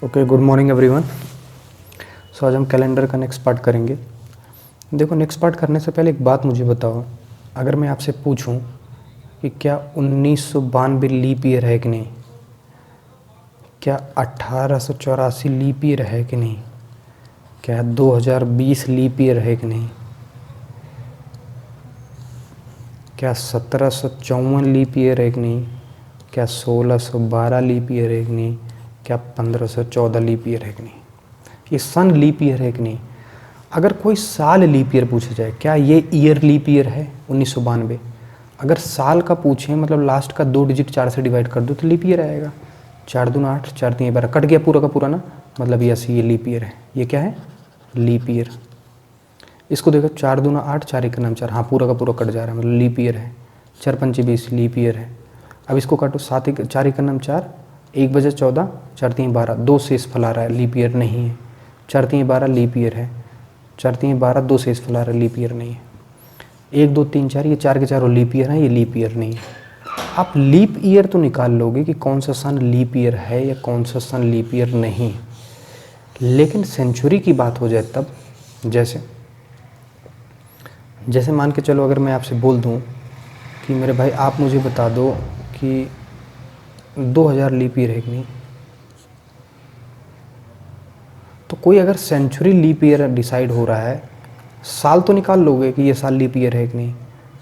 Okay, good morning everyone. So आज हम calendar का नेक्स्ट पार्ट करेंगे। देखो, नेक्स्ट पार्ट करने से पहले एक बात मुझे बताओ, अगर मैं आपसे पूछूं कि क्या 1992 लीप ईयर है कि नहीं, क्या 1884 लीप ईयर है कि नहीं, क्या 2020 लीप ईयर है कि नहीं, क्या 1754 लीप ईयर है कि नहीं, क्या 1612 लीप ईयर है कि नहीं, क्या 1514 लीप ईयर है कि नहीं, ये सन लीप ईयर है कि नहीं। अगर कोई साल लीप ईयर पूछा जाए, क्या ये ईयर लीप ईयर है 1992, अगर साल का पूछें मतलब लास्ट का 2 डिजिट 4 से डिवाइड कर दो तो लीप ईयर आएगा। 4 दूना 8, 4 तीन 12, कट गया पूरा का पूरा ना, मतलब यस ये लीप ईयर है। ये क्या है? Leap year. इसको देखो, 4 दूना 8, 4 एक नाम 4, हाँ पूरा का पूरा कट जा रहा है, मतलब लीप ईयर है। 4 पंचे 20 लीप ईयर है। अब इसको काटो, 7 एक 4 एक नाम 4, 1 बजे 14, 4 तीन 12, 2 शेष फैला रहा है, लीप ईयर नहीं है। 4 तीन 12 लीप ईयर है। 4 तीन 12, 2 शेष फैला रहा है, लीप ईयर नहीं है। 1 2 3 4, ये 4 के चारों लीप ईयर है, ये लीप ईयर नहीं है। आप लीप ईयर तो निकाल लोगे कि कौन सा सन लीप ईयर है या कौन सा सन लीप ईयर नहीं, लेकिन सेंचुरी की बात हो जाए तब, जैसे मान के चलो, अगर मैं आपसे बोल दूं कि मेरे भाई आप मुझे बता दो कि 2000 लीप ईयर है कि नहीं, तो कोई अगर सेंचुरी लीप ईयर डिसाइड हो रहा है, साल तो निकाल लोगे कि ये साल लीप ईयर है कि नहीं।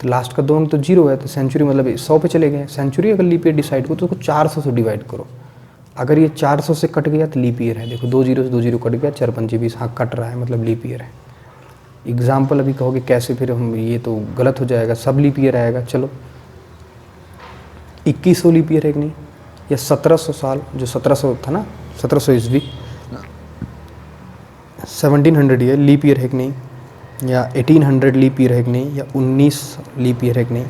तो लास्ट का 2 अंक तो 0 है, तो सेंचुरी मतलब 100 पे चले गए। सेंचुरी अगर लीप ईयर डिसाइड करो तो उसको 400 से डिवाइड करो। अगर ये 400 से कट गया तो लीप ईयर है। देखो 2 जीरो से 2 जीरो कट गया, 4 पंचे 20, हाँ कट रहा है, मतलब लीप ईयर है। एग्जाम्पल अभी कहोगे कैसे, फिर हम ये तो गलत हो जाएगा, सब लीप ईयर आएगा। चलो 2100 लीप ईयर है कि नहीं, या 1700 साल, जो 1700 था ना, 1700 ईस्वी, 1700 ईयर लीप ईयर है कि नहीं, या 1800 लीप ईयर है कि नहीं, या 19 लीप ईयर है कि नहीं।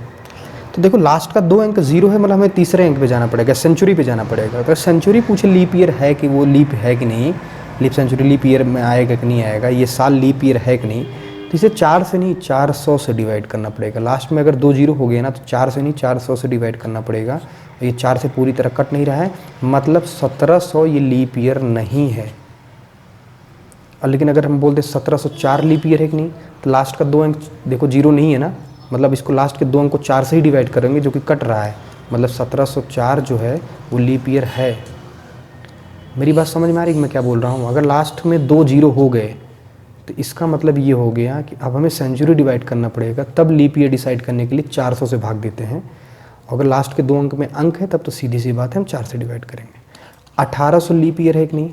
तो देखो लास्ट का 2 अंक 0 है, मतलब हमें तीसरे अंक पे जाना पड़ेगा, सेंचुरी पे जाना पड़ेगा। अगर सेंचुरी पूछे लीप ईयर है कि वो लीप है कि नहीं, लीप सेंचुरी लीप ईयर में आएगा कि नहीं आएगा, ये साल लीप ईयर है कि नहीं, तो इसे 4 से नहीं 400 से डिवाइड करना पड़ेगा। लास्ट में अगर 2 जीरो हो गया ना, तो 4 से नहीं 400 से डिवाइड करना पड़ेगा। ये 4 से पूरी तरह कट नहीं रहा है, मतलब 1700 ये लीप ईयर नहीं है। और लेकिन अगर हम बोलते 1704 लीप ईयर है कि नहीं, तो लास्ट का 2 अंक देखो 0 नहीं है ना, मतलब इसको लास्ट के 2 अंक को 4 से ही डिवाइड करेंगे, जो कि कट रहा है, मतलब 1704 जो है वो लीप ईयर है। मेरी बात समझ में आ रही है मैं क्या बोल रहा हूँ? अगर लास्ट में 2 जीरो हो गए तो इसका मतलब ये हो गया कि अब हमें सेंचुरी डिवाइड करना पड़ेगा, तब लीप ईयर डिसाइड करने के लिए 400 से भाग देते हैं। अगर लास्ट के 2 अंक में अंक है तब तो सीधी सी बात है, हम 4 से डिवाइड करेंगे। 1800 लीप ईयर है कि नहीं,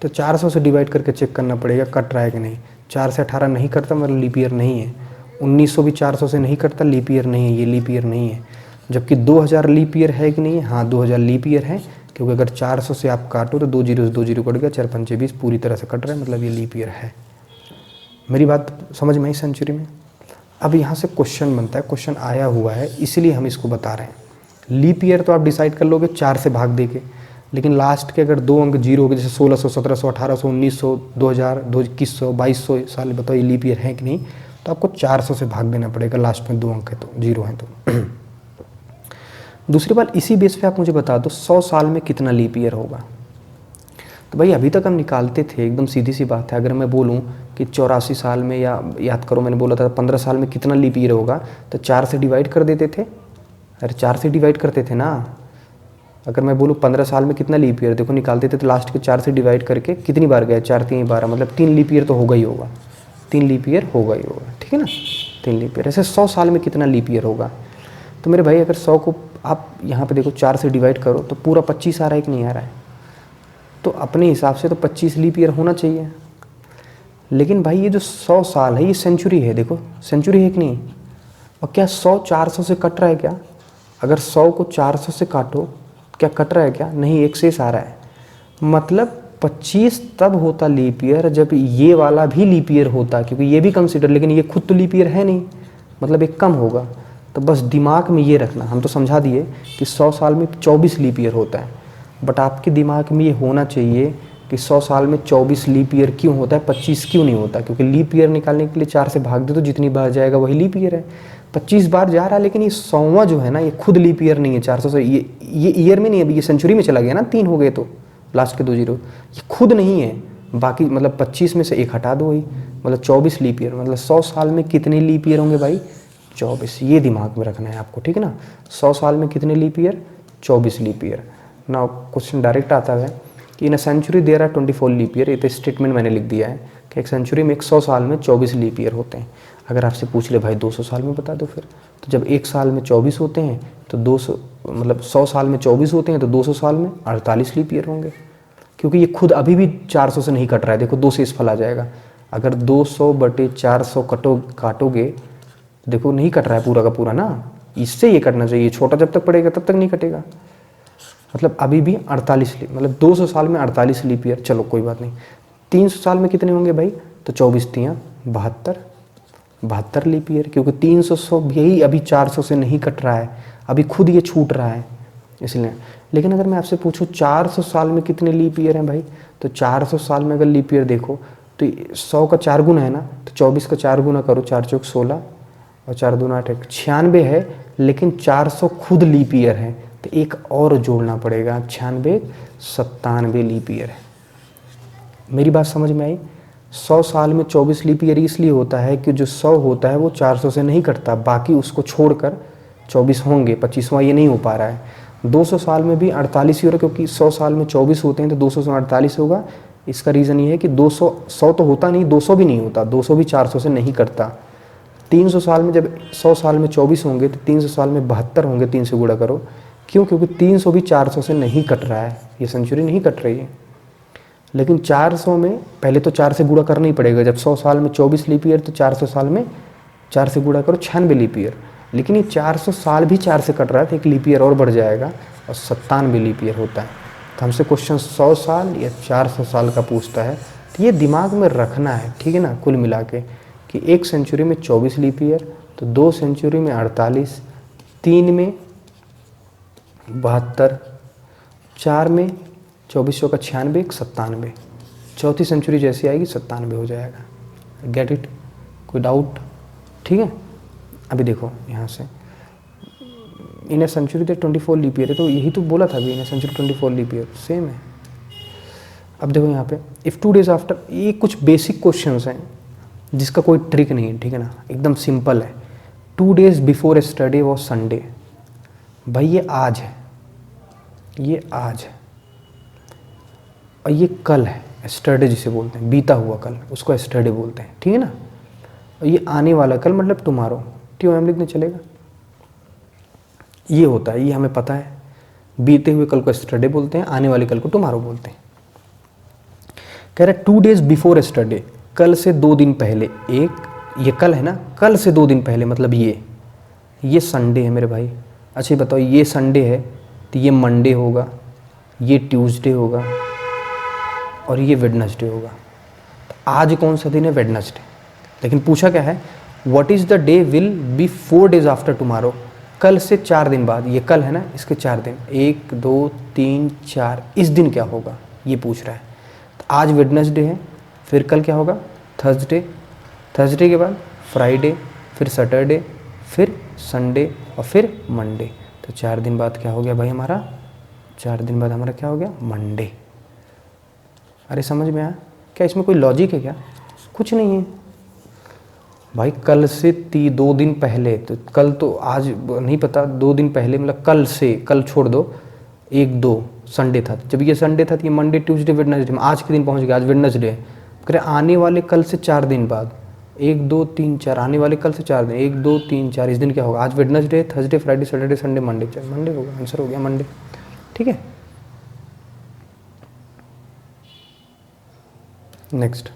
तो 400 से डिवाइड करके चेक करना पड़ेगा कट रहा है कि नहीं। 4 से 18 नहीं करता, मतलब लीप ईयर नहीं है। 1900 भी 400 से नहीं करता, लीप ईयर नहीं है, ये लीप ईयर नहीं है। जबकि 2000 लीप ईयर है कि नहीं, हाँ 2000 लीप ईयर है, क्योंकि अगर 400 से आप काटो तो 2 जीरो से 2 जीरो कट गया, 4 पंचे 20, पूरी तरह से कट रहा है, मतलब ये लीप ईयर है। मेरी बात समझ में आई सेंचुरी में? अब यहाँ से क्वेश्चन बनता है, क्वेश्चन आया हुआ है इसलिए हम इसको बता रहे हैं। लीप ईयर तो आप डिसाइड कर लोगे 4 से भाग दे के, लेकिन लास्ट के अगर 2 अंक 0 हो गए, जैसे 1600, 1700, 1800, 1900, 2000, 2100, 2200 साल, बताओ ये लीप ईयर है कि नहीं, तो आपको 400 से भाग देना पड़ेगा। लास्ट में 2 अंक है तो 0 है तो। दूसरी बात, इसी बेस पे आप मुझे बता दो 100 साल में कितना लीप ईयर होगा। तो भाई अभी तक हम निकालते थे, एकदम सीधी सी बात है। अगर मैं बोलूँ कि 84 साल में, या याद करो मैंने बोला था 15 साल में कितना लीप ईयर होगा, तो 4 से डिवाइड कर देते थे। अरे 4 से डिवाइड करते थे ना। अगर मैं बोलूँ 15 साल में कितना लीप ईयर, देखो निकालते थे तो लास्ट के 4 से डिवाइड करके कितनी बार गया, 4 तीन 12, मतलब 3 लीप ईयर तो होगा ही होगा, 3 लीप ईयर होगा ही होगा, ठीक है ना, 3 लीप ईयर। ऐसे 100 साल में कितना लीप ईयर होगा, तो मेरे भाई अगर 100 को आप यहाँ पे देखो 4 से डिवाइड करो तो पूरा 25 आ रहा है कि नहीं आ रहा है, तो अपने हिसाब से तो 25 लीप ईयर होना चाहिए। लेकिन भाई ये जो 100 साल है ये सेंचुरी है, देखो सेंचुरी है कि नहीं, और क्या 100 400 से कट रहा है क्या? अगर 100 को 400 से काटो क्या कट रहा है क्या? नहीं, एक शेष आ रहा है, मतलब 25 तब होता लीप ईयर जब ये वाला भी लीप ईयर होता, क्योंकि ये भी कंसीडर, लेकिन ये खुद तो लीप ईयर है नहीं, मतलब एक कम होगा। तो बस दिमाग में ये रखना, हम तो समझा दिए कि 100 साल में 24 लीप ईयर होता है, बट आपके दिमाग में ये होना चाहिए कि 100 साल में 24 लीप ईयर क्यों होता है, 25 क्यों नहीं होता, क्योंकि लीप ईयर निकालने के लिए 4 से भाग दे तो जितनी बार जाएगा वही लीप ईयर है। 25 बार जा रहा है, लेकिन ये 100वां जो है ना, ये खुद लीप ईयर नहीं है 400 से, ये ईयर में नहीं है, अभी ये सेंचुरी में चला गया ना, 3 हो गए तो लास्ट के 2 जीरो, ये खुद नहीं है, बाकी मतलब 25 में से एक हटा दो, वही मतलब 24 लीप ईयर, मतलब 100 साल में कितने लीप ईयर होंगे भाई? 24। ये दिमाग में रखना है आपको, ठीक है ना। 100 साल में कितने लीप ईयर? 24 leap year. ना क्वेश्चन डायरेक्ट आता है कि in a century there are 24 leap year. ये तो स्टेटमेंट मैंने लिख दिया है कि एक सेंचुरी में 100 साल में 24 लीप ईयर होते हैं। अगर आपसे पूछ ले भाई 200 साल में बता दो फिर, तो जब एक साल में 24 होते हैं तो 200 मतलब 100 साल में 24 होते हैं तो 200 साल में 48 लीप ईयर होंगे, क्योंकि ये खुद अभी भी 400 से नहीं कट रहा है। देखो 2 से इस फल आ जाएगा, अगर 200/400 काटोगे, देखो नहीं कट रहा है पूरा का पूरा ना, इससे ये कटना चाहिए, छोटा जब तक पड़ेगा तब तक नहीं कटेगा, मतलब अभी भी 48 लीप, मतलब 200 साल में 48 लीप ईयर। चलो कोई बात नहीं। 300 साल में कितने होंगे भाई? तो 24 तियाँ 72 लीप ईयर, क्योंकि 300 यही अभी 400 से नहीं कट रहा है, अभी खुद ये छूट रहा है इसलिए। लेकिन अगर मैं आपसे पूछूं 400 साल में कितने लीप ईयर हैं भाई, तो 400 साल में अगर लीप ईयर देखो तो 100 का 4 गुना है ना, तो 24 का 4 गुना करो, 4 चौक 16 और 4 दूना 8, 96 है, लेकिन 400 खुद लीप ईयर है, तो एक और जोड़ना पड़ेगा, 96 97 लीप ईयर है। मेरी बात समझ में आई? 100 साल में 24 लीप ईयर इसलिए होता है कि जो 100 होता है वो 400 से नहीं कटता, बाकी उसको छोड़कर 24 होंगे, 25वां ये नहीं हो पा रहा है। 200 साल में भी 48 ही हो रहा है, क्योंकि 100 साल में 24 होते हैं तो 200 से 48 होगा। इसका रीज़न ये है कि 100 तो होता नहीं, 200 भी नहीं होता, 200 भी 400 से नहीं कटता। 300 साल में जब 100 साल में 24 होंगे तो 300 साल में 72 होंगे, 3 से गुणा करो, क्यों? क्योंकि 300 भी 400 से नहीं कट रहा है, ये सेंचुरी नहीं कट रही है। लेकिन 400 में पहले तो 4 से गुणा करना ही पड़ेगा, जब 100 साल में 24 लीप ईयर तो 400 साल में 4 से गुणा करो 96 लीप ईयर। लेकिन ये 400 साल भी 4 से कट रहा है तो एक लीप ईयर और बढ़ जाएगा और 97 लीप ईयर होता है। तो हमसे क्वेश्चन 100 साल या 400 साल का पूछता है, तो ये दिमाग में रखना है, ठीक है ना। कुल मिला के कि एक सेंचुरी में 24 लीप ईयर, तो 2 सेंचुरी में 48, 3 में 72, 4 में 24 का 96, 97, चौथी सेंचुरी जैसी आएगी 97 हो जाएगा। Get it? कोई डाउट? ठीक है। अभी देखो यहाँ से इन ए सेंचुरी तो 24 लीप ईयर है, तो यही तो बोला था अभी, in a century 24 leap year same है। अब देखो यहाँ पे इफ़ 2 डेज आफ्टर, ये कुछ बेसिक क्वेश्चंस हैं जिसका कोई ट्रिक नहीं है, ठीक है ना, एकदम सिंपल है। 2 days before yesterday was Sunday, भाई ये आज है, ये आज है, और ये कल है, यस्टरडे जिसे बोलते हैं, बीता हुआ कल, उसको यस्टरडे बोलते हैं, ठीक है ना। और ये आने वाला कल मतलब टुमारो, TOM लिखने चलेगा, ये होता है, ये हमें पता है। बीते हुए कल को यस्टरडे बोलते हैं, आने वाले कल को टुमारो बोलते हैं। कह रहा है 2 डेज बिफोर यस्टरडे, कल से 2 दिन पहले, एक ये कल है ना, कल से 2 दिन पहले मतलब ये संडे है मेरे भाई। अच्छा बताओ, ये संडे है तो ये मंडे होगा, ये ट्यूसडे होगा और ये वेडनेसडे होगा। तो आज कौन सा दिन है? वेडनेसडे। लेकिन पूछा क्या है, what is the day will be 4 days after tomorrow, कल से 4 दिन बाद, ये कल है ना, इसके 4 दिन, 1 2 3 4, इस दिन क्या होगा ये पूछ रहा है। तो आज वेडनेसडे है, फिर कल क्या होगा? थर्सडे, थर्सडे के बाद फ्राइडे, फिर सैटरडे, फिर संडे और फिर मंडे। तो 4 दिन बाद क्या हो गया भाई हमारा? 4 दिन बाद हमारा क्या हो गया? मंडे। अरे समझ में आया क्या? इसमें कोई लॉजिक है क्या? कुछ नहीं है भाई। कल से 2 दिन पहले, तो कल तो आज नहीं पता, 2 दिन पहले मतलब कल से, कल छोड़ दो, 1 2 संडे था, जब ये संडे था तो ये मंडे ट्यूसडे वेडनेसडे में आज के दिन पहुंच गया, आज वेडनेसडे है। करे आने वाले कल से 4 दिन बाद, 1 2 3 4, आने वाले कल से 4 दिन, 1 2 3 4, इस दिन क्या होगा? आज Wednesday, Thursday, Friday, Saturday, Sunday, Monday, Monday होगा, आंसर हो गया मंडे। ठीक है। Next,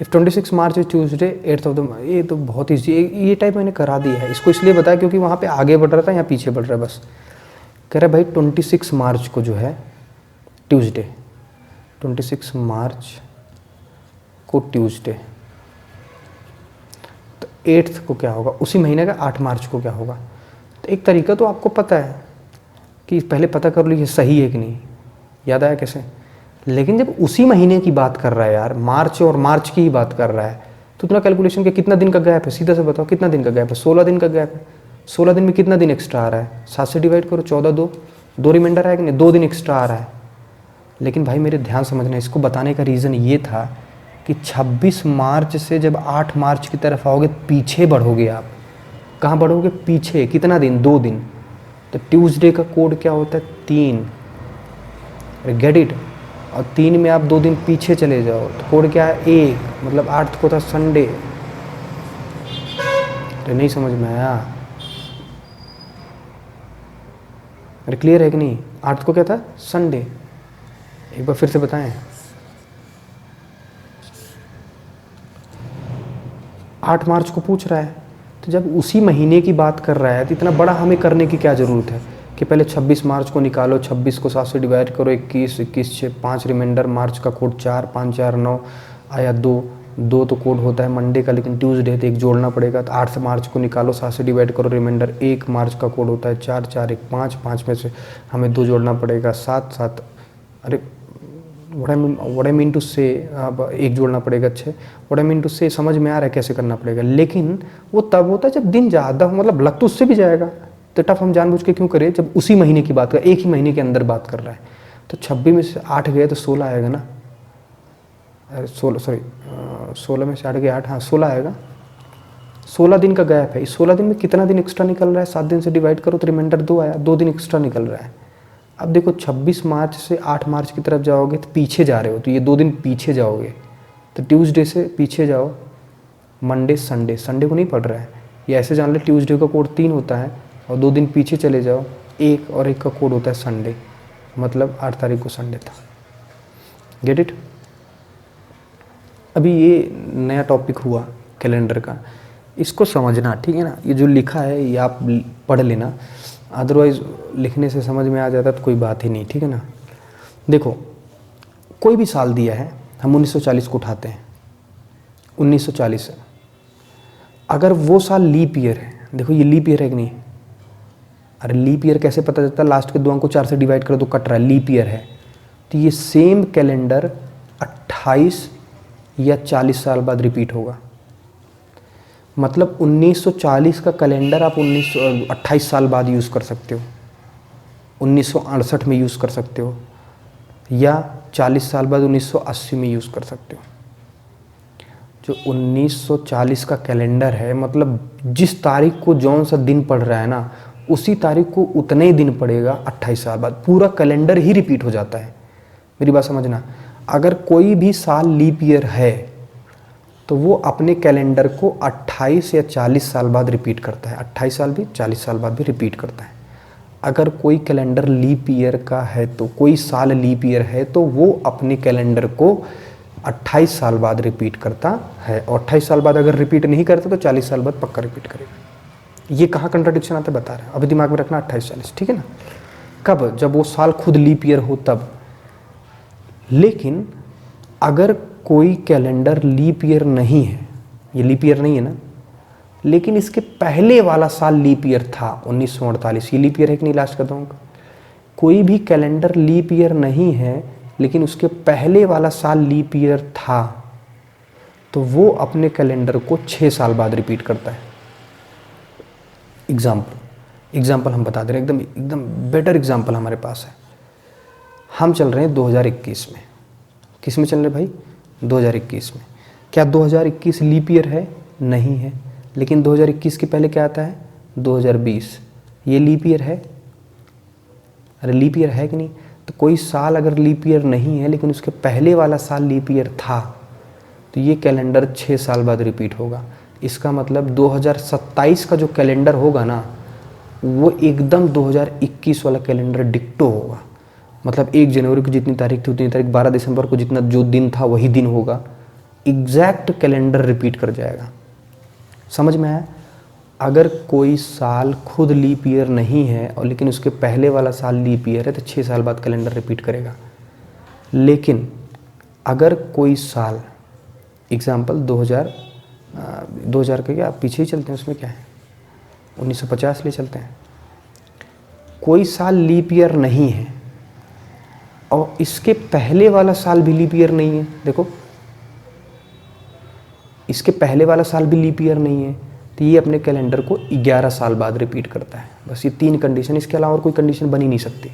if 26 March is Tuesday 8th of the, ये तो बहुत ईजी, ये टाइप मैंने करा दिया है, इसको इसलिए बताया क्योंकि वहाँ पे आगे बढ़ रहा था, यहाँ पीछे बढ़ रहा है बस। कह रहा है भाई 26 मार्च को जो है ट्यूसडे, 26 मार्च को ट्यूसडे, तो 8th को क्या होगा? उसी महीने का 8 मार्च को क्या होगा? तो एक तरीका तो आपको पता है कि पहले पता कर लो ये सही है कि नहीं, याद आया कैसे? लेकिन जब उसी महीने की बात कर रहा है यार, मार्च और मार्च की ही बात कर रहा है, तो इतना कैलकुलेशन के कितना दिन का गैप है? सीधा से बताओ कितना दिन का गैप है? 16 दिन का गैप है। 16 दिन में कितना दिन एक्स्ट्रा आ रहा है? 7 से डिवाइड करो, 14 2 रिमाइंडर है कि नहीं? 2 दिन एक्स्ट्रा आ रहा है। लेकिन भाई मेरे ध्यान समझना, इसको बताने का रीज़न ये था कि 26 मार्च से जब 8 मार्च की तरफ आओगे पीछे बढ़ोगे आप। कहाँ बढ़ोगे? पीछे। कितना दिन? 2 दिन। तो ट्यूसडे का कोड क्या होता है? 3। Get it? और 3 में आप 2 दिन पीछे चले जाओ तो कोड क्या है? 1। मतलब 8 को था संडे। तो नहीं समझ में आया? अरे क्लियर है कि नहीं? 8 को क्या था? संडे। एक बार फिर से बताएं। 8 मार्च को पूछ रहा है, तो जब उसी महीने की बात कर रहा है तो इतना बड़ा हमें करने की क्या ज़रूरत है कि पहले 26 मार्च को निकालो, 26 को 7 से डिवाइड करो, 21, 21 6, 5 रिमाइंडर, मार्च का कोड 4, 5 4 9 आया 2 तो कोड होता है मंडे का, लेकिन ट्यूसडे तो एक जोड़ना पड़ेगा। तो 8 मार्च को निकालो, 7 से डिवाइड करो, रिमाइंडर 1, मार्च का कोड होता है 4 4 1 5, 5 में से हमें 2 जोड़ना पड़ेगा 7 7। अरे व्हाट आई मीन टू से, अब 1 जोड़ना पड़ेगा 6। व्हाट आई मीन टू से समझ में आ रहा है कैसे करना पड़ेगा, लेकिन वो तब होता है जब दिन ज़्यादा, मतलब लग तो उससे भी जाएगा। तो टफ हम जानबूझ के क्यों करें जब उसी महीने की बात कर, एक ही महीने के अंदर बात कर रहा है। तो 26 में से 8 गए तो 16 आएगा ना, 16 में से 8 गए 8, हाँ 16 आएगा। 16 दिन का गैप है। इस 16 दिन में कितना दिन एक्स्ट्रा निकल रहा है? 7 दिन से डिवाइड करो तो रिमाइंडर 2 आया, 2 दिन एक्स्ट्रा निकल रहा है। अब देखो 26 मार्च से 8 मार्च की तरफ जाओगे तो पीछे जा रहे हो, तो ये 2 दिन पीछे जाओगे। तो ट्यूसडे से पीछे जाओ, मंडे संडे, संडे को नहीं पढ़ रहा है ये, ऐसे जान ले ट्यूसडे का कोड 3 होता है और 2 दिन पीछे चले जाओ, 1 और 1 का कोड होता है संडे, मतलब 8 तारीख को संडे था। Get it? अभी ये नया टॉपिक हुआ कैलेंडर का, इसको समझना, ठीक है ना? ये जो लिखा है ये आप पढ़ लेना, अदरवाइज़ लिखने से समझ में आ जाता तो कोई बात ही नहीं, ठीक है ना? देखो कोई भी साल दिया है, हम 1940 को उठाते हैं, 1940 अगर वो साल लीप ईयर है, देखो ये लीप ईयर है कि नहीं? अरे लीप ईयर कैसे पता चलता है? लास्ट के 2 अंक को 4 से डिवाइड करो तो कट रहा है, लीप ईयर है। तो ये सेम कैलेंडर 28 या 40 साल बाद रिपीट होगा। मतलब 1940 का कैलेंडर आप 28 साल बाद यूज़ कर सकते हो, 1968 में यूज़ कर सकते हो, या 40 साल बाद 1980 में यूज़ कर सकते हो। जो 1940 का कैलेंडर है, मतलब जिस तारीख को जौन सा दिन पड़ रहा है ना, उसी तारीख को उतने ही दिन पड़ेगा 28 साल बाद, पूरा कैलेंडर ही रिपीट हो जाता है। मेरी बात समझना, अगर कोई भी साल लीप ईयर है तो वो अपने कैलेंडर को 28 या 40 साल बाद रिपीट करता है, 28 साल भी 40 साल बाद भी रिपीट करता है। अगर कोई कैलेंडर लीप ईयर का है, तो कोई साल लीप ईयर है तो वो अपने कैलेंडर को 28 साल बाद रिपीट करता है, और 28 साल बाद अगर रिपीट नहीं करता तो 40 साल बाद पक्का रिपीट करेगा। ये कहाँ कंट्राडिक्शन आता है बता रहे हैं, अभी दिमाग में रखना 28 40, ठीक है ना? कब? जब वो साल खुद लीप ईयर हो तब। लेकिन अगर कोई कैलेंडर लीप ईयर नहीं है, ये लीप ईयर नहीं है ना, लेकिन इसके पहले वाला साल लीप ईयर था 1948, ये लीप ईयर है कि नहीं? लास्ट का दूंगा, कोई भी कैलेंडर लीप ईयर नहीं है लेकिन उसके पहले वाला साल लीप ईयर था, तो वो अपने कैलेंडर को 6 साल बाद रिपीट करता है। एग्जाम्पल हम बता दे रहे हैं, एकदम बेटर एग्जाम्पल हमारे पास है। हम चल रहे हैं 2021 में, किस में चल रहे भाई? 2021 में। क्या 2021 लीप ईयर है? नहीं है। लेकिन 2021 के पहले क्या आता है? 2020। ये लीप ईयर है? अरे लीप ईयर है कि नहीं? तो कोई साल अगर लीप ईयर नहीं है लेकिन उसके पहले वाला साल लीप ईयर था, तो ये कैलेंडर 6 साल बाद रिपीट होगा। इसका मतलब 2027 का जो कैलेंडर होगा ना, वो एकदम 2021 वाला कैलेंडर डिक्टो होगा। मतलब 1 जनवरी को जितनी तारीख थी उतनी तारीख, 12 दिसंबर को जितना जो दिन था वही दिन होगा, एग्जैक्ट कैलेंडर रिपीट कर जाएगा। समझ में आया? अगर कोई साल खुद लीप ईयर नहीं है और लेकिन उसके पहले वाला साल लीप ईयर है तो 6 साल बाद कैलेंडर रिपीट करेगा। लेकिन अगर कोई साल, एग्जाम्पल 2000 का क्या पीछे ही चलते हैं, उसमें क्या है, 1950 ले चलते हैं, कोई साल लीप ईयर नहीं है और इसके पहले वाला साल भी लीप ईयर नहीं है, देखो इसके पहले वाला साल भी लीप ईयर नहीं है, तो ये अपने कैलेंडर को 11 साल बाद रिपीट करता है। बस ये 3 कंडीशन, इसके अलावा और कोई कंडीशन बन ही नहीं सकती।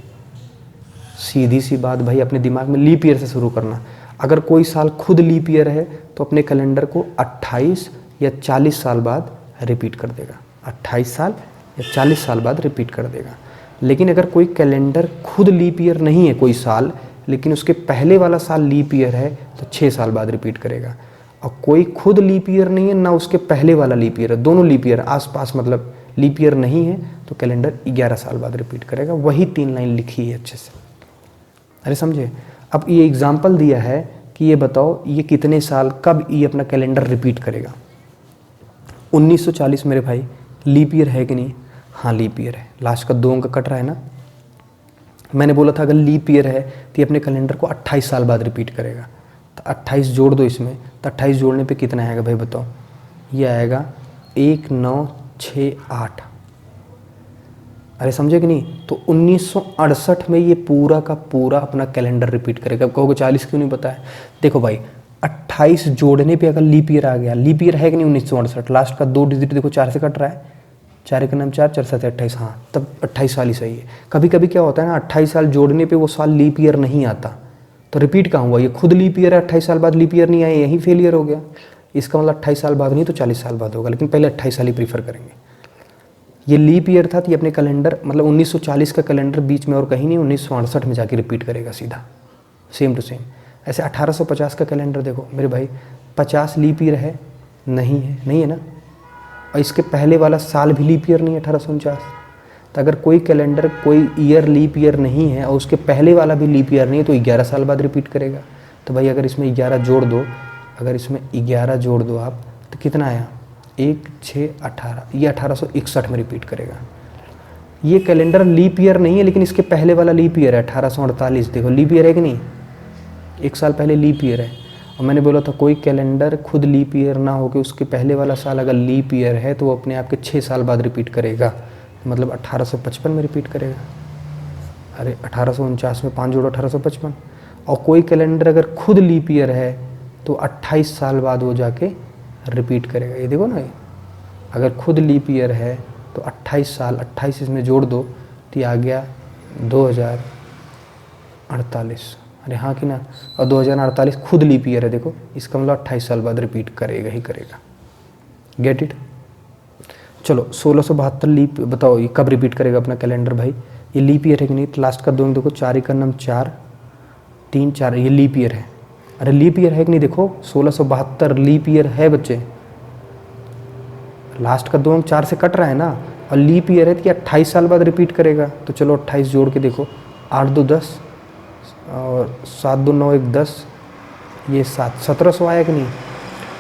सीधी सी बात भाई, अपने दिमाग में लीप ईयर से शुरू करना। अगर कोई साल खुद लीप ईयर है तो अपने कैलेंडर को 28 या 40 साल बाद रिपीट कर देगा, 28 साल या 40 साल बाद रिपीट कर देगा। लेकिन अगर कोई कैलेंडर खुद लीप ईयर नहीं है कोई साल, लेकिन उसके पहले वाला साल लीप ईयर है तो 6 साल बाद रिपीट करेगा। और कोई खुद लीप ईयर नहीं है ना उसके पहले वाला लीप ईयर है, दोनों लीप ईयर आसपास, मतलब लीप ईयर नहीं है तो कैलेंडर 11 साल बाद रिपीट करेगा। वही 3 लाइन लिखी है अच्छे से, अरे समझे। अब ये एग्जाम्पल दिया है कि ये बताओ ये कितने साल कब ये अपना कैलेंडर रिपीट करेगा। 1940 मेरे भाई लीप ईयर है कि नहीं? हाँ लीप ईयर है, लास्ट का 2 अंक कट रहा है ना। मैंने बोला था अगर लीप ईयर है तो ये अपने कैलेंडर को 28 साल बाद रिपीट करेगा। तो 28 जोड़ दो इसमें, तो 28 जोड़ने पे कितना आएगा भाई बताओ? ये आएगा 1968। अरे समझे कि नहीं? तो 1968 में ये पूरा का पूरा अपना कैलेंडर रिपीट करेगा। अब कहोगे 40 क्यों नहीं पता है? देखो भाई 28 जोड़ने पे अगर लीप ईयर आ गया, लीप ईयर है कि नहीं 1968, लास्ट का 2 डिजिट देखो 4 से कट रहा है, 4 का नाम 4, 4 7 28, हाँ तब 28 साल ही सही है। कभी कभी क्या होता है ना 28 साल जोड़ने पे वो साल लीप ईयर नहीं आता तो रिपीट कहाँ हुआ? ये खुद लीप ईयर है, 28 साल बाद लीप ईयर नहीं आया, यही फेलियर हो गया। इसका मतलब 28 साल बाद नहीं तो 40 साल बाद होगा, लेकिन पहले 28 साल ही प्रीफर करेंगे। ये लीप ईयर था तो ये अपने कैलेंडर मतलब 1940 का कैलेंडर बीच में और कहीं नहीं 1968 में जाके रिपीट करेगा सीधा, सेम टू सेम। ऐसे 1850 का कैलेंडर देखो मेरे भाई, 50 लीप ईयर है? नहीं है, नहीं है ना। और इसके पहले वाला साल भी लीप ईयर नहीं है 1849। तो अगर कोई कैलेंडर कोई ईयर लीप ईयर नहीं है और उसके पहले वाला भी लीप ईयर नहीं है तो 11 साल बाद रिपीट करेगा। तो भाई अगर इसमें 11 जोड़ दो, अगर इसमें 11 जोड़ दो आप तो कितना आया? 1 6 18, ये 1861 में रिपीट करेगा। ये कैलेंडर लीप ईयर नहीं है लेकिन इसके पहले वाला लीप ईयर है 1848। देखो लीप ईयर है कि नहीं? 1 साल पहले लीप ईयर है। और मैंने बोला था कोई कैलेंडर खुद लीप ईयर ना हो के उसके पहले वाला साल अगर लीप ईयर है तो वो अपने आप के 6 साल बाद रिपीट करेगा, मतलब 1855 में रिपीट करेगा। अरे 1849 में 5 जोड़ो 1855। और कोई कैलेंडर अगर खुद लीप ईयर है तो 28 साल बाद वो जाके रिपीट करेगा। ये देखो ना, ये अगर खुद लीप ईयर है तो 28 साल, 28 इसमें जोड़ दो तो ये आ गया 2048। अरे हाँ कि ना। और 2048 खुद लीप ईयर है, देखो इसका मतलब 28 साल बाद रिपीट करेगा ही करेगा। Get it? चलो 1672 लीप, बताओ ये कब रिपीट करेगा अपना कैलेंडर भाई? ये लीप ईयर है कि नहीं? तो लास्ट का 2 देखो, 4 का नाम 4 3 4, ये लीप ईयर है। अरे लीप ईयर है कि नहीं? देखो 1672 लीप ईयर है बच्चे, लास्ट का 2 अंक 4 से कट रहा है ना। और लीप ईयर है तो 28 साल बाद रिपीट करेगा। तो चलो 28 जोड़ के देखो, 8 2 10 और 7 2 9 1 10, ये 7 1700 आया कि नहीं?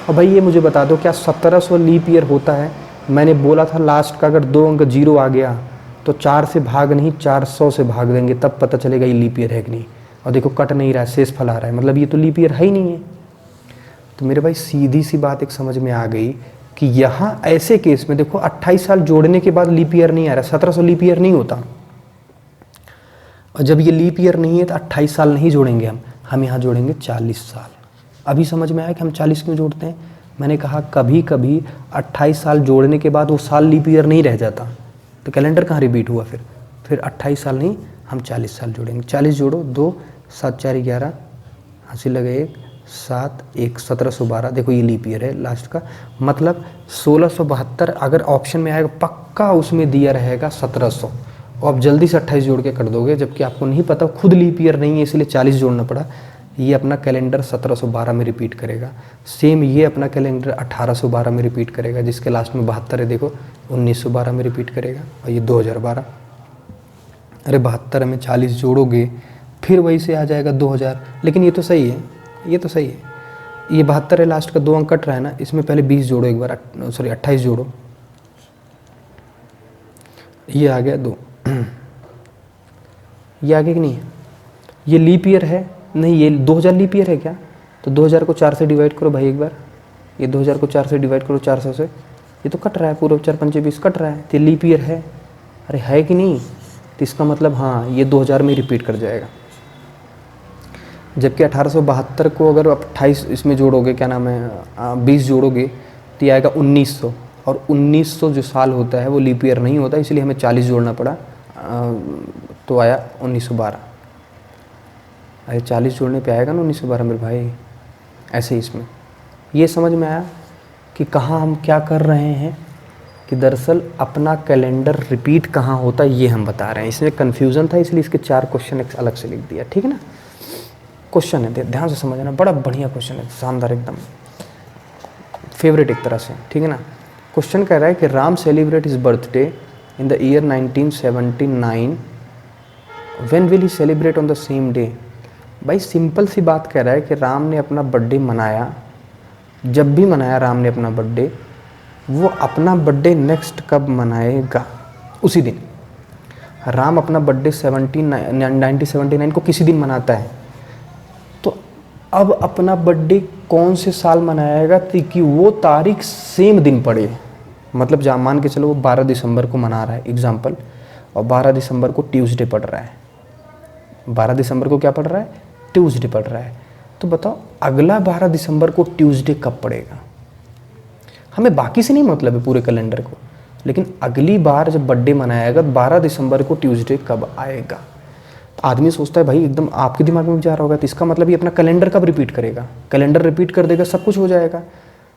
और भाई ये मुझे बता दो क्या 1700 लीप ईयर होता है? मैंने बोला था लास्ट का अगर 2 अंक 0 आ गया तो 4 से भाग नहीं 400 से भाग देंगे, तब पता चलेगा ये लीप ईयर है कि नहीं। और देखो कट नहीं रहा है, शेष फल आ रहा है, मतलब ये तो लीप ईयर है ही नहीं है। तो मेरे भाई सीधी सी बात एक समझ में आ गई कि यहाँ ऐसे केस में देखो 28 साल जोड़ने के बाद लीप ईयर नहीं आ रहा, 1700 लीप ईयर नहीं होता। और जब ये लीप ईयर नहीं है तो 28 साल नहीं जोड़ेंगे हम यहाँ जोड़ेंगे 40 साल। अभी समझ में आया कि हम 40 क्यों जोड़ते हैं? मैंने कहा कभी कभी 28 साल जोड़ने के बाद वो साल लीप ईयर नहीं रह जाता तो कैलेंडर कहाँ रिपीट हुआ? फिर 28 साल नहीं हम 40 साल जोड़ेंगे। 40 जोड़ो, 2 7 4 11, हंसी लगे 1 7 1 1712। देखो ये लीप ईयर है लास्ट का, मतलब 1672 अगर ऑप्शन में आएगा पक्का उसमें दिया रहेगा 1700। और आप जल्दी से 28 जोड़ के कर दोगे, जबकि आपको नहीं पता खुद लीप ईयर नहीं है इसलिए 40 जोड़ना पड़ा। ये अपना कैलेंडर 1712 में रिपीट करेगा। सेम ये अपना कैलेंडर 1812 में रिपीट करेगा, जिसके लास्ट में 72 है, देखो 1912 में रिपीट करेगा। और ये 2012। अरे 72 में 40 जोड़ोगे फिर वही से आ जाएगा 2000। लेकिन ये तो सही है, ये तो सही है। ये 72 है, लास्ट का 2 अंक कट रहा है ना, इसमें पहले 20 जोड़ो एक बार, सॉरी 28 जोड़ो, ये आ गया 2। ये आगे कि नहीं है? ये लीप ईयर है नहीं, ये 2000 लीप ईयर है क्या? तो 2000 को 4 से डिवाइड करो भाई एक बार, ये 2000 को 4 से डिवाइड करो 400 से, ये तो कट रहा है पूरा, 4 5 20 कट रहा है, तो लीप ईयर है। अरे है कि नहीं? तो इसका मतलब हाँ ये 2000 में रिपीट कर जाएगा। जबकि 1872 को अगर आप 28 इसमें जोड़ोगे, क्या नाम है 20 जोड़ोगे तो ये आएगा 1900। और 1900 जो साल होता है वो लीप ईयर नहीं होता, इसलिए हमें 40 जोड़ना पड़ा, तो आया 1912। अरे 40 जोड़ने पे आएगा ना 1912 मेरे भाई। ऐसे ही इसमें ये समझ में आया कि कहाँ हम क्या कर रहे हैं, कि दरअसल अपना कैलेंडर रिपीट कहाँ होता है ये हम बता रहे हैं। इसमें कन्फ्यूज़न था इसलिए इसके 4 क्वेश्चन एक अलग से लिख दिया, ठीक है ना। क्वेश्चन है, ध्यान से समझना, बड़ा बढ़िया क्वेश्चन है, शानदार एकदम फेवरेट एक तरह से, ठीक है ना। क्वेश्चन कह रहा है कि Ram celebrate his birthday in the year 1979, when will he celebrate on the same day. भाई सिंपल सी बात कह रहा है कि राम ने अपना बर्थडे मनाया, जब भी मनाया राम ने अपना बर्थडे, वो अपना बर्थडे नेक्स्ट कब मनाएगा, उसी दिन। राम अपना बर्थडे 1979 को किसी दिन मनाता है, तो अब अपना बर्थडे कौन से साल मनाएगा कि वो तारीख सेम दिन पड़े। मतलब जहाँ मान के चलो वो 12 दिसंबर को मना रहा है एग्जाम्पल, और 12 दिसंबर को ट्यूसडे पड़ रहा है, 12 दिसंबर को क्या पड़ रहा है, ट्यूसडे पड़ रहा है। तो बताओ अगला 12 दिसंबर को ट्यूसडे कब पड़ेगा। हमें बाकी से नहीं मतलब है पूरे कैलेंडर को, लेकिन अगली बार जब बर्थडे मनाएगा 12 दिसंबर को ट्यूसडे कब आएगा। आदमी सोचता है भाई एकदम आपके दिमाग में भी जा रहा होगा, तो इसका मतलब ये अपना कैलेंडर कब रिपीट करेगा, कैलेंडर रिपीट कर देगा सब कुछ हो जाएगा।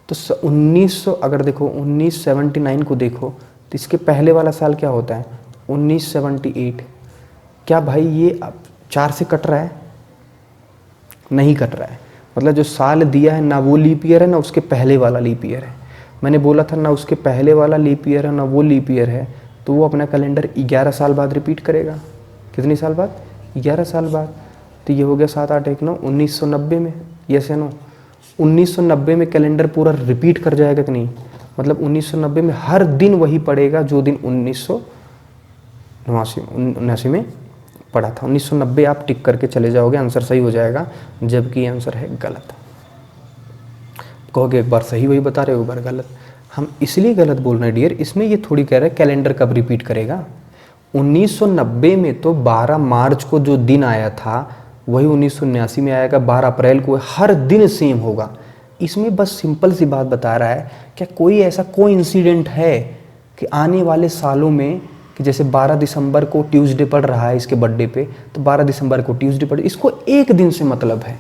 तो 1900 अगर देखो 1979 को देखो तो इसके पहले वाला साल क्या होता है 1978। क्या भाई ये अब 4 से कट रहा है, नहीं कट रहा है। मतलब जो साल दिया है ना वो लीप ईयर है ना उसके पहले वाला लीप ईयर है। मैंने बोला था ना उसके पहले वाला लीप ईयर है ना वो लीप ईयर है, तो वो अपना कैलेंडर 11 साल बाद रिपीट करेगा। कितने साल बाद, 11 साल बाद। तो ये हो गया 7 8 1 9 1990 में, यस या नो, 1990 में कैलेंडर पूरा रिपीट कर जाएगा कि नहीं। मतलब 1990 में हर दिन वही पड़ेगा जो दिन 1979 में पड़ा था। 1990 आप टिक करके चले जाओगे, आंसर सही हो जाएगा, जबकि आंसर है गलत। कहोगे एक बार सही वही बता रहे हो, एक बार गलत। हम इसलिए गलत बोल रहे हैं डियर, इसमें ये थोड़ी कह रहे हैं कैलेंडर कब रिपीट करेगा। 1990 में तो 12 मार्च को जो दिन आया था वही 1979 में आएगा, 12 अप्रैल को हर दिन सेम होगा। इसमें बस सिंपल सी बात बता रहा है, क्या कोई ऐसा कोइंसिडेंट है कि आने वाले सालों में कि जैसे 12 दिसंबर को ट्यूसडे पड़ रहा है इसके बर्थडे पे, तो 12 दिसंबर को ट्यूसडे पड़, इसको एक दिन से मतलब है।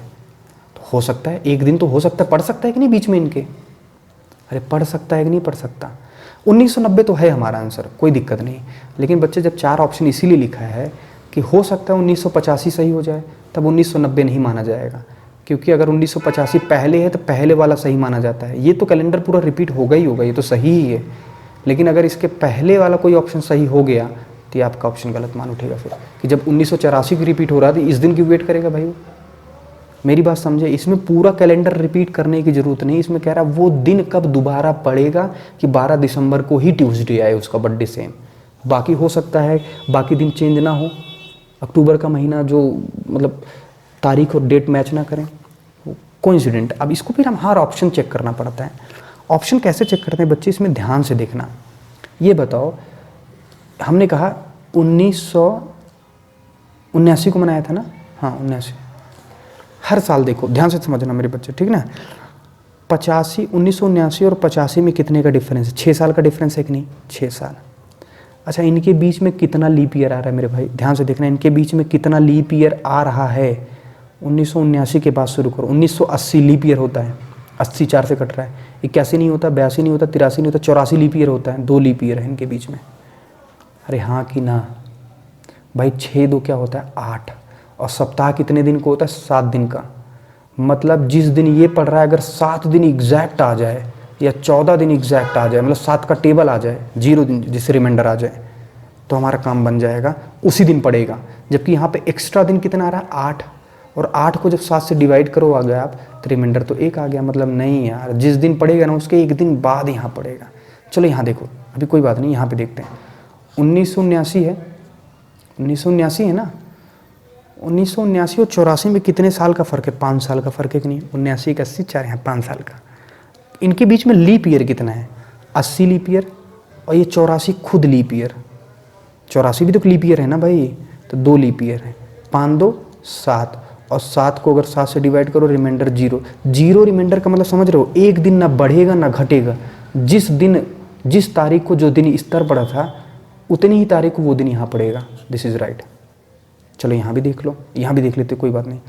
तो हो सकता है एक दिन तो हो सकता है, पढ़ सकता है कि नहीं बीच में इनके, अरे पढ़ सकता है कि नहीं पढ़ सकता। 1990 तो है हमारा आंसर, कोई दिक्कत नहीं। लेकिन बच्चे जब 4 ऑप्शन इसीलिए लिखा है कि हो सकता है 1985 सही हो जाए, तब 1990 नहीं माना जाएगा, क्योंकि अगर 1985 पहले है तो पहले वाला सही माना जाता है। ये तो कैलेंडर पूरा रिपीट होगा ही होगा, ये तो सही ही है। लेकिन अगर इसके पहले वाला कोई ऑप्शन सही हो गया तो ये आपका ऑप्शन गलत मान उठेगा फिर, कि जब 1984 की रिपीट हो रहा था इस दिन की वेट करेगा भाई वो। मेरी बात समझे, इसमें पूरा कैलेंडर रिपीट करने की ज़रूरत नहीं। इसमें कह रहा है वो दिन कब दोबारा पड़ेगा कि 12 दिसंबर को ही ट्यूसडे आए उसका बर्थडे सेम। बाकी हो सकता है बाकी दिन चेंज ना हो, अक्टूबर का महीना जो मतलब तारीख और डेट मैच ना करें, कोइंसिडेंट। अब इसको फिर हम हर ऑप्शन चेक करना पड़ता है। ऑप्शन कैसे चेक करते हैं बच्चे, इसमें ध्यान से देखना। ये बताओ, हमने कहा 1979 को मनाया था ना, हाँ 79। हर साल देखो, ध्यान से समझना मेरे बच्चे, ठीक ना। 1979 और 85 में कितने का डिफरेंस है, 6 साल का डिफरेंस है कि नहीं, 6 साल। अच्छा, इनके बीच में कितना लीप ईयर आ रहा है मेरे भाई, ध्यान से देखना, इनके बीच में कितना लीप ईयर आ रहा है। 1979 के बाद शुरू करो, 1980 लीप ईयर होता है, 80 4 से कट रहा है, 81 नहीं होता, 82 नहीं होता, 83 नहीं होता, 84 लीप ईयर होता है। 2 लीप ईयर है इनके बीच में। अरे हाँ कि ना भाई, 6 2 क्या होता है 8, और सप्ताह कितने दिन को होता है 7 दिन का। मतलब जिस दिन ये पड़ रहा है अगर 7 दिन एग्जैक्ट आ जाए या 14 दिन एग्जैक्ट आ जाए, मतलब 7 का टेबल आ जाए, 0 दिन जिससे रिमाइंडर आ जाए, तो हमारा काम बन जाएगा, उसी दिन पड़ेगा। जबकि यहाँ पे एक्स्ट्रा दिन कितना आ रहा है 8, और 8 को जब 7 से डिवाइड करो आ गया आप, तो रिमाइंडर तो 1 आ गया। मतलब नहीं यार, जिस दिन पड़ेगा ना उसके एक दिन बाद यहाँ पड़ेगा। चलो यहाँ देखो, अभी कोई बात नहीं, यहाँ पे देखते हैं। 1979 है, 1979 है ना, 1979 और 84 में कितने साल का फ़र्क है, 5 साल का फ़र्क है कि नहीं। 79 का 80 4 यहाँ 5 साल का। इनके बीच में लीप ईयर कितना है, 80 लीप ईयर, और ये 84 खुद लीप ईयर। 84 भी तो लीप ईयर है ना भाई, तो 2 लीप ईयर है। 5 2 7, और 7 को अगर 7 से डिवाइड करो, रिमाइंडर 0। 0 रिमाइंडर का मतलब समझ रहे हो, एक दिन ना बढ़ेगा ना घटेगा। जिस तारीख को जो दिन इस तरह पड़ा था, उतनी ही तारीख को वो दिन यहाँ पड़ेगा। This is right. चलो यहाँ भी देख लो, यहाँ भी देख लेते, कोई बात नहीं।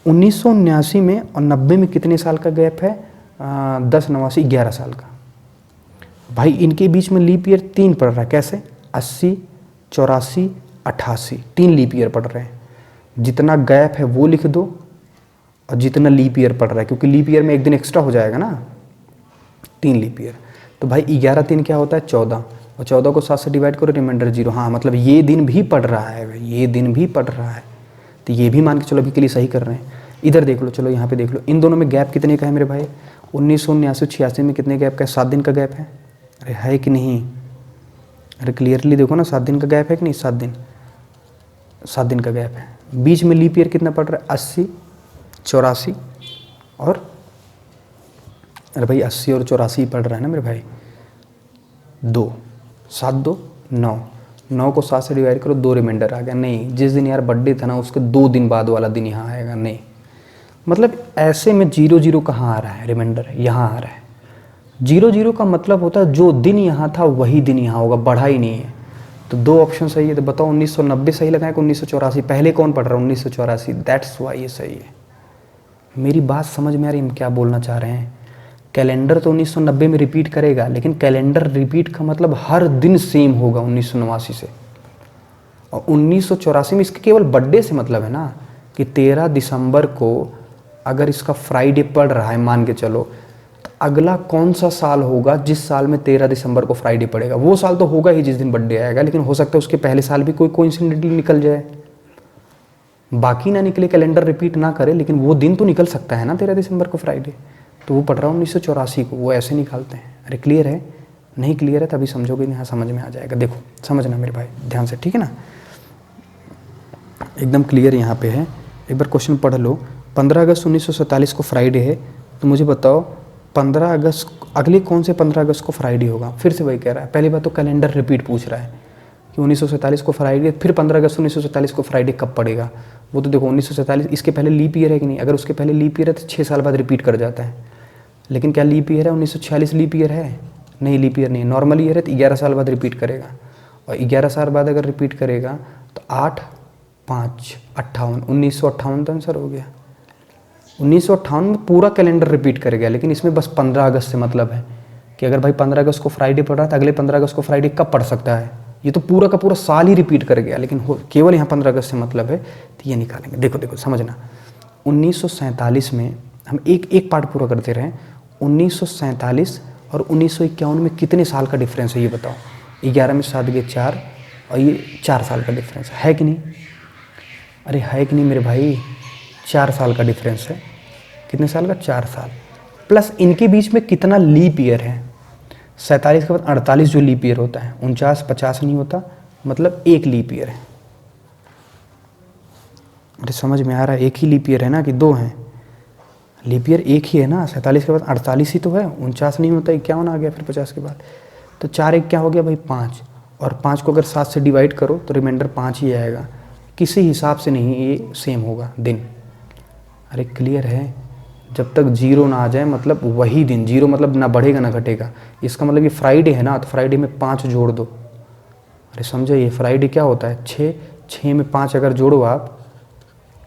1979 में और 90 में कितने साल का गैप है? 10 89 11 साल का। भाई इनके बीच में लीप ईयर 3 पड़ रहा है। कैसे? 80 84 88, 3 लीप ईयर पड़ रहे हैं। जितना गैप है वो लिख दो और जितना लीप ईयर पड़ रहा है, क्योंकि लीप ईयर में एक दिन एक्स्ट्रा हो जाएगा ना, 3 लीप ईयर। तो भाई 11 3 क्या होता है? 14, और 14 को 7 से डिवाइड करो, रिमाइंडर 0। हाँ मतलब ये दिन भी पड़ रहा है भाई, ये दिन भी पड़ रहा है। तो ये भी मान के चलो अभी के लिए सही कर रहे हैं। इधर देख लो, चलो यहाँ पे देख लो, इन दोनों में गैप कितने का है मेरे भाई? 1979 86 में कितने गैप का है? 7 दिन का गैप है। अरे है कि नहीं? अरे क्लियरली देखो ना, 7 दिन का गैप है कि नहीं? 7 दिन का गैप है। बीच में लीप ईयर कितना पड़ रहा है? 80 84 और, अरे भाई 80 और 84 पड़ रहा है ना मेरे भाई। 2 7 2 9, 9 को 7 से डिवाइड करो, 2 रिमाइंडर आ गया। नहीं, जिस दिन यार बर्थडे था ना उसके 2 दिन बाद वाला दिन यहाँ आएगा। नहीं मतलब ऐसे में 0 0 कहाँ आ रहा है? रिमाइंडर यहाँ आ रहा है। 0 0 का मतलब होता है जो दिन यहाँ था वही दिन यहाँ होगा, बढ़ा ही नहीं है। तो 2 ऑप्शन सही है। तो बताओ 1990 सही लगाए कि 1984? पहले कौन पढ़ रहा है? 1984। दैट्स वाई ये सही है। मेरी बात समझ में आ रही है हम क्या बोलना चाह रहे हैं? कैलेंडर तो 1990 में रिपीट करेगा, लेकिन कैलेंडर रिपीट का मतलब हर दिन सेम होगा 1989 से। और 1984 में इसके केवल बर्थडे से मतलब है ना, कि 13 दिसंबर को अगर इसका फ्राइडे पड़ रहा है मान के चलो, तो अगला कौन सा साल होगा जिस साल में 13 दिसंबर को फ्राइडे पड़ेगा? वो साल तो होगा ही जिस दिन बर्थडे आएगा, लेकिन हो सकता है उसके पहले साल भी कोई कोइंसिडेंटली निकल जाए। बाकी ना निकले, कैलेंडर रिपीट ना करे, लेकिन वो दिन तो निकल सकता है ना 13 दिसंबर को फ्राइडे। तो वो पड़ रहा है 1984 को, वो ऐसे निकालते हैं। अरे क्लियर है? नहीं क्लियर है तभी समझोगे, यहाँ समझ में आ जाएगा। देखो समझना मेरे भाई ध्यान से, ठीक है ना? एकदम क्लियर यहाँ पे है। एक बार क्वेश्चन पढ़ लो। 15 अगस्त 1947 को फ्राइडे है, तो मुझे बताओ 15 अगस्त अगले कौन से 15 अगस्त को फ्राइडे होगा? फिर से वही कह रहा है। पहली बात तो कैलेंडर रिपीट पूछ रहा है कि 1947 को फ्राइडे, फिर 15 अगस्त 1947 को फ्राइडे कब पड़ेगा? वो तो देखो 1947 इसके पहले लीप ईयर है कि नहीं? अगर उसके पहले लीप ईयर है तो 6 साल बाद रिपीट कर जाता है। लेकिन क्या लीप ईयर है? 1946 लीप ईयर है? नहीं, लीप ईयर नहीं। नॉर्मल ईयर है तो 11 साल बाद रिपीट करेगा, और 11 साल बाद अगर रिपीट करेगा तो 8 5 58, 1958 तो आंसर हो गया। 1958 में पूरा कैलेंडर रिपीट करेगा, लेकिन इसमें बस 15 अगस्त से मतलब है कि अगर भाई 15 अगस्त को फ्राइडे पड़ रहा है तो अगले 15 अगस्त को फ्राइडे कब पड़ सकता है? ये तो पूरा का पूरा साल ही रिपीट कर गया, लेकिन केवल यहाँ 15 अगस्त से मतलब है, तो ये निकालेंगे। देखो देखो समझना, 1947 में हम एक पार्ट पूरा करते रहे। 1947 और 1951 में कितने साल का डिफरेंस है ये बताओ? 11 में 7 गए 4, और ये 4 साल का डिफरेंस है कि नहीं? अरे है कि नहीं मेरे भाई? 4 साल का डिफरेंस है। कितने साल का? 4 साल। प्लस इनके बीच में कितना लीप ईयर है? 47 के बाद 48 जो लीप ईयर होता है, 49 50 नहीं होता, मतलब 1 लीप ईयर है। अरे समझ में आ रहा है? 1 ही लीप ईयर है ना कि 2 हैं? लीप ईयर 1 ही है ना। 47 के बाद 48 ही तो है, 49 नहीं होता, 51 आ गया फिर 50 के बाद। तो 4 1 क्या हो गया भाई? 5, और 5 को अगर 7 से डिवाइड करो तो रिमाइंडर 5 ही आएगा। किसी हिसाब से नहीं ये सेम होगा दिन। अरे क्लियर है? जब तक 0 ना आ जाए मतलब वही दिन, 0 मतलब ना बढ़ेगा ना घटेगा। इसका मतलब ये फ्राइडे है ना, तो फ्राइडे में 5 जोड़ दो। अरे समझो, ये फ्राइडे क्या होता है? 6 में 5 अगर जोड़ो आप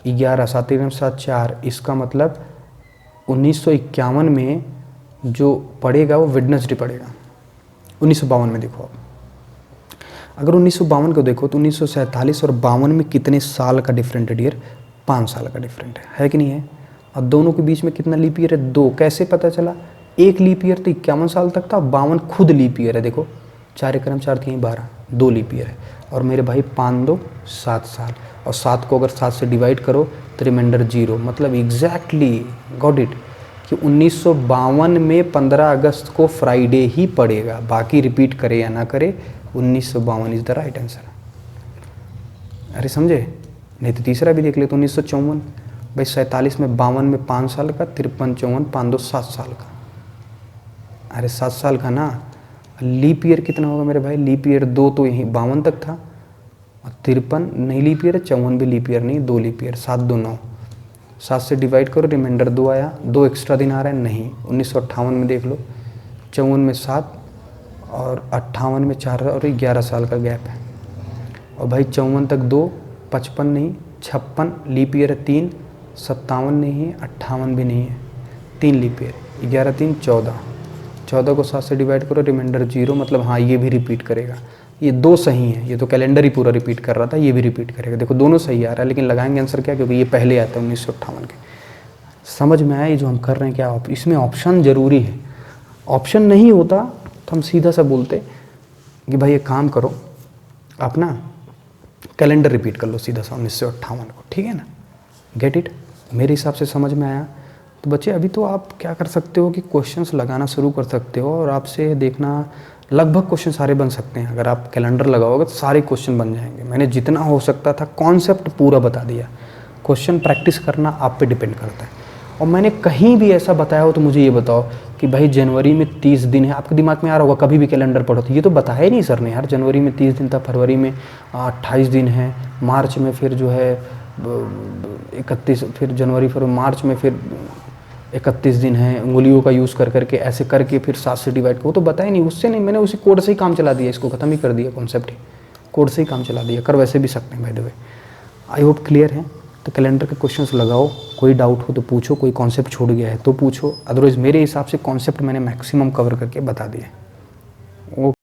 11, 7 7 4, इसका मतलब 1951 में जो पड़ेगा वो वेडनेसडे पड़ेगा। 1952 में देखो आप, अगर 1952 को देखो तो 1947 और 52 में कितने साल का डिफरेंट है डियर? 5 साल का डिफरेंट है कि नहीं है? और दोनों के बीच में कितना लीप ईयर है? 2। कैसे पता चला? 1 लीप ईयर तो 51 साल तक था, 52 खुद लीप ईयर है। देखो 4 क्रम 4 3 12, 2 लीप ईयर है। और मेरे भाई 5 2 7 साल, और 7 को अगर 7 से डिवाइड करो तो रिमाइंडर 0, मतलब एग्जैक्टली गॉट इट कि 1952 में 15 अगस्त को फ्राइडे ही पड़ेगा। बाकी रिपीट करे या ना करे, 1952 इज द राइट आंसर। अरे समझे? नहीं तो तीसरा भी देख ले तो 1954 भाई। 47 में 52 में 5 साल का, 53 54 5 2 7 साल का। अरे 7 साल का ना। लीप ईयर कितना होगा मेरे भाई? लीप ईयर 2 तो यहीं 52 तक था, और 53 नहीं लीप ईयर है, 54 भी लीप ईयर नहीं, 2 लीप ईयर। 7 2 9, 7 से डिवाइड करो, रिमाइंडर 2 आया। 2 एक्स्ट्रा दिन आ रहा है नहीं। 1958 में देख लो, 54 में 7 और 58 में 4 और 11 साल का गैप है। और भाई 54 तक 2 55 नहीं, 56 लीप ईयर है 3, 57 नहीं है, 58 भी नहीं है, 3 लीप ईयर, 11 3 14, 14 को 7 से डिवाइड करो, रिमाइंडर 0, मतलब हाँ ये भी रिपीट करेगा। ये 2 सही है, ये तो कैलेंडर ही पूरा रिपीट कर रहा था, ये भी रिपीट करेगा। देखो दोनों सही आ रहा है, लेकिन लगाएंगे आंसर क्या, क्योंकि ये पहले आता है 1958 के। समझ में आया ये जो हम कर रहे हैं क्या, इसमें ऑप्शन ज़रूरी है। ऑप्शन नहीं होता तो हम सीधा सा बोलते कि भाई एक काम करो, आप ना कैलेंडर रिपीट कर लो सीधा सा 1958 को, ठीक है ना। गेट इट, मेरे हिसाब से समझ में आया। तो बच्चे अभी तो आप क्या कर सकते हो कि क्वेश्चंस लगाना शुरू कर सकते हो, और आपसे देखना लगभग क्वेश्चन सारे बन सकते हैं। अगर आप कैलेंडर लगाओगे तो सारे क्वेश्चन बन जाएंगे। मैंने जितना हो सकता था कॉन्सेप्ट पूरा बता दिया। क्वेश्चन प्रैक्टिस करना आप पे डिपेंड करता है। और मैंने कहीं भी ऐसा बताया हो तो मुझे ये बताओ कि भाई जनवरी में 30 दिन है, आपके दिमाग में आ रहा होगा कभी भी कैलेंडर पढ़ो तो ये तो बताया ही नहीं सर ने यार, जनवरी में 30 दिन था, फरवरी में 28 दिन है, मार्च में फिर जो है 31, फिर जनवरी, फिर मार्च में फिर 31 दिन है, उंगलियों का यूज़ कर करके ऐसे करके फिर 7 से डिवाइड करो, तो बताया नहीं, उससे नहीं, मैंने उसी कोड से ही काम चला दिया, इसको ख़त्म ही कर दिया, कॉन्सेप्ट ही कोड से ही काम चला दिया। कर वैसे भी सकते हैं by the way. I hope clear है। तो कैलेंडर के क्वेश्चंस लगाओ, कोई डाउट हो तो पूछो, कोई कॉन्सेप्ट छूट गया है तो पूछो, अदरवाइज़ मेरे हिसाब से कॉन्सेप्ट मैंने मैक्सिमम कवर करके बता दिया। ओके।